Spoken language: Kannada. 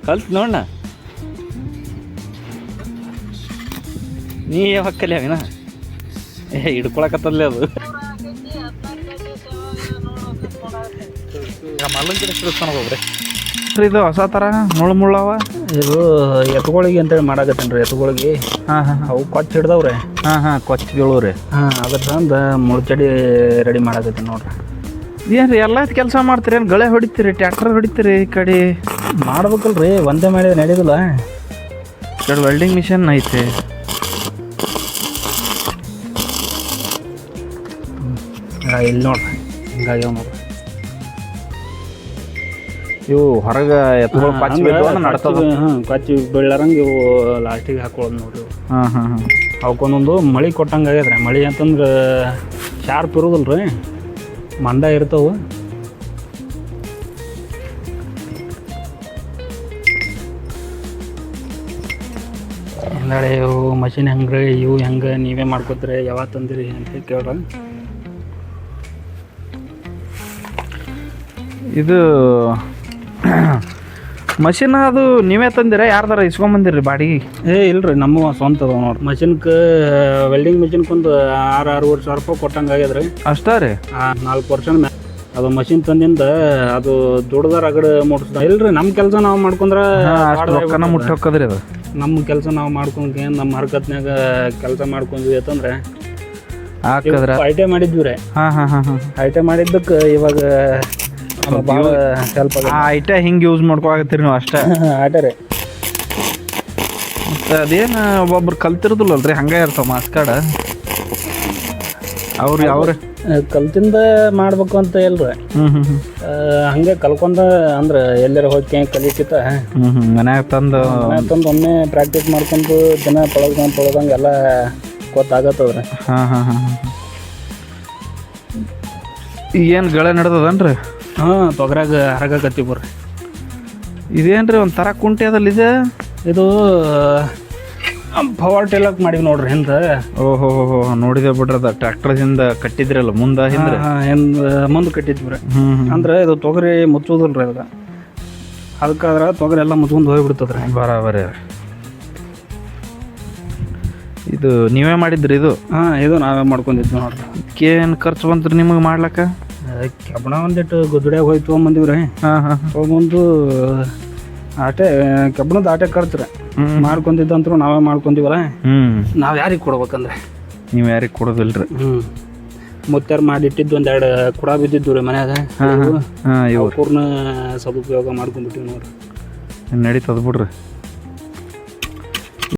ಕಲ್ತ್ ನೋಡಣ ನೀ ಯಾವಾಗ ಕಲಿ ಅವಿನ ಹಿಡ್ಕೊಳಕತ್ತದ್ಲೇ ಅದು ಮಲ್ಲನ್ ಕಡೆ ಸಿಡಿಸ್ತಾನ ಹೋಗ್ರಿ ಇದು ಹೊಸ ಥರ ಮುಳ್ಳವ ಇದು ಎತ್ತುಗಳಿಗೆ ಅಂತೇಳಿ ಮಾಡಾಕತ್ತೇನೆ ರೀ ಎತ್ತುಗಳಿಗೆ. ಅವು ಕೊಚ್ಚ ಹಿಡ್ದವ್ರಿ. ಕೊಚ್ಚ ಬೀಳೋರಿ. ಅದ್ರ ಸಂದ ಮುಳ್ಚಡಿ ರೆಡಿ ಮಾಡಾಕತ್ತೀನಿ ನೋಡ್ರಿ. ಏನು ರೀ ಎಲ್ಲ ಕೆಲಸ ಮಾಡ್ತೀರಿ? ಏನು ಗಳೆ ಹೊಡಿತೀರಿ, ಟ್ಯಾಕ್ಟರ್ ಹೊಡಿತೀರಿ? ಈ ಕಡೆ ಮಾಡ್ಬೇಕಲ್ರಿ, ಒಂದೇ ಮಾಡಿ ನಡೆಯೋದಿಲ್ಲ. ಈ ಕಡೆ ವೆಲ್ಡಿಂಗ್ ಮಿಷನ್ ಐತೆ. ಇಲ್ಲಿ ನೋಡ್ರಿ ಹಿಂಗಾಗ್ಯಾವ ನೋಡ್ರಿ. ಇವು ಹೊರಗೆ ಎತ್ತುಗಳು ಕೊಚ್ಚಿ ಬೀಳ್ತಾವ ನಡ್ತದ. ಕೊಚ್ಚಿ ಬೀಳಾರಂಗೆ ಇವು ಲಾಸ್ಟಿಗೆ ಹಾಕೊಳ್ಳೋದು ನೋಡ್ರಿ. ಅವಕ್ಕೊಂದೊಂದು ಮಳೆ ಕೊಟ್ಟಂಗೆ ಆಗ್ಯದ್ರಿ. ಮಳೆ ಅಂತಂದ್ರೆ ಶಾರ್ಪ್ ಇರೋದಿಲ್ಲ ರೀ, ಮಂಡ ಇರ್ತಾವೆ. ಹಿಂದಾಳೆ ಇವು ಮಷಿನ್ ಹೆಂಗೆ ರೀ, ಇವು ಹೆಂಗೆ ನೀವೇ ಮಾಡ್ಕೋತೀರಿ, ಯಾವಾಗ ತಂದಿರಿ ಅಂತ ಕೇಳ್ರಿ. ಇದು ಮಷಿನ್ ಅದು ನೀವೇ ತಂದಿರ ಯಾರ್ದಾರ ಇಸ್ಕೊಂಬಂದಿರಿ ಬಾಡಿಗೆ? ಇಲ್ರಿ, ನಮ್ಮ ಸ್ವಂತ ಅದಾವ ನೋಡ್ರಿ. ಮಷಿನ್ಗೆ ವೆಲ್ಡಿಂಗ್ ಮಿಷಿನ್ಗೊಂದು 6-6.5 ಸಾವಿರ ರೂಪಾಯಿ ಕೊಟ್ಟಂಗೆ ಆಗ್ಯದ್ರಿ. ಅಷ್ಟೇ ರೀ? 4 ವರ್ಷ ಅದು ಮಷಿನ್ ತಂದಿಂದ ಅದು ದುಡ್ದಾರ ಅಗಡೆ ಮುಟ್ಸ್ದ. ಇಲ್ರಿ, ನಮ್ಮ ಕೆಲಸ ನಾವು ಮಾಡ್ಕೊಂಡ್ರೆ ರೊಕ್ಕನ ಮುಟ್ಟಿ ಹೋಕ್ಕದ್ರಿ. ಅದು ನಮ್ಮ ಕೆಲಸ ನಾವು ಮಾಡ್ಕೊಂಡ್ ನಮ್ಮ ಹರ್ಕತ್ನಾಗ ಕೆಲಸ ಮಾಡ್ಕೊಂಡ್ವಿ ಅಂತಂದ್ರೆ ಹಾಕದ್ರ ಐಟೆ ಮಾಡಿದ್ವಿ ರೀ. ಐಟೆ ಮಾಡಿದ್ದಕ್ಕೆ ಇವಾಗ ಭಾಳ ಹೆಲ್ಪ್ ಆಗ. ಐಟೆ ಹಿಂಗೆ ಯೂಸ್ ಮಾಡ್ಕೊಳಕತ್ತೀರಿ ನೀವು ಅಷ್ಟೇ? ಆಟೆ ರೀ. ಮತ್ತು ಅದೇನು ಒಬ್ಬೊಬ್ರು ಕಲ್ತಿರೋದಿಲ್ಲಲ್ರಿ, ಹಂಗೆ ಇರ್ತಾವ ಮಾಸ್ ಕಾರ್ಡ್. ಅವ್ರು ಕಲ್ತಿಂದ ಮಾಡ್ಬೇಕು ಅಂತ ಇಲ್ರಿ. ಹಂಗೆ ಕಲ್ಕೊಂಡ ಅಂದ್ರೆ ಎಲ್ಲರ ಹೋಗಿ ಕಲಿಕಿತ ಮನ್ಯಾಗ ತಂದು ಒಮ್ಮೆ ಪ್ರಾಕ್ಟೀಸ್ ಮಾಡ್ಕೊಂಡು ದಿನ ತೊಳ್ದಂಗೆ ಎಲ್ಲ ಗೊತ್ತಾಗತ್ತವ್ರಿ. ಈಗೇನು ಗಳೆ ನಡೆದದನ್ರಿ? ತೊಗರಾಗ ಹರಗಕತ್ತಿ ಬರ್ರಿ. ಇದೇನ್ರಿ ಒಂಥರ ಕುಂಟೆ ಅದಲ್ಲ ಇದೆ? ಇದು ಪವರ್ ಟೇಲಕ್ ಮಾಡಿವಿ ನೋಡ್ರಿ ಹಿಂದೆ. ಓಹೋ ನೋಡಿದೆ ಬಿಡ್ರಿ. ಅದ ಟ್ರ್ಯಾಕ್ಟರ್ದಿಂದ ಕಟ್ಟಿದ್ರಲ್ಲ ಮುಂದೆ ಮುಂದೆ ಕಟ್ಟಿದ್ವಿ ರೀ. ಅಂದ್ರೆ ಇದು ತೊಗರಿ ಮುಚ್ಚೋದಿಲ್ರಿ ಅದ, ಅದಕ್ಕಾದ್ರೆ ತೊಗರಿ ಎಲ್ಲ ಮುಚ್ಕೊಂಡು ಹೋಗ್ಬಿಡ್ತದ್ರಿ. ಬರಾಬರಿ. ಇದು ನೀವೇ ಮಾಡಿದ್ರಿ ಇದು? ಇದು ನಾವೇ ಮಾಡ್ಕೊಂಡಿದ್ವಿ ನೋಡ್ರಿ. ಏನು ಖರ್ಚು ಬಂತ್ರಿ ನಿಮಗೆ ಮಾಡ್ಲಕ್ಕ? ಕಬ್ಬಣ ಒಂದಿಟ್ಟು ಗುದ್ದಡ್ಯಾಗ ಹೋಗಿ ತೊಗೊಂಬಂದಿವಿ ರೀ. ತೊಗೊಂಬಂದು ಆಟೆ ಕಬ್ಬಣದ ಆಟೆ ಖರ್ಚು ರೀ. ಮಾಡ್ಕೊಂಡಿದ್ದಂತರೂ ನಾವೇ ಮಾಡ್ಕೊಂಡಿವಲ್ಲ. ನಾವು ಯಾರಿಗೆ ಕೊಡ್ಬೇಕಂದ್ರೆ? ನೀವು ಯಾರಿಗೆ ಕೊಡೋದಿಲ್ರಿ? ಮುತ್ತಾರು ಮಾಡಿಟ್ಟಿದ್ದು 1-2 ಕುಡ ಬಿದ್ದಿದ್ದು ರೀ ಮನ್ಯಾಗ. ಇವ್ರನ್ನ ಸದುಪಯೋಗ ಮಾಡ್ಕೊಂಡ್ಬಿಟ್ಟಿವಿ ನೋಡ್ರಿ. ನಡೀತದ ಬಿಡ್ರಿ.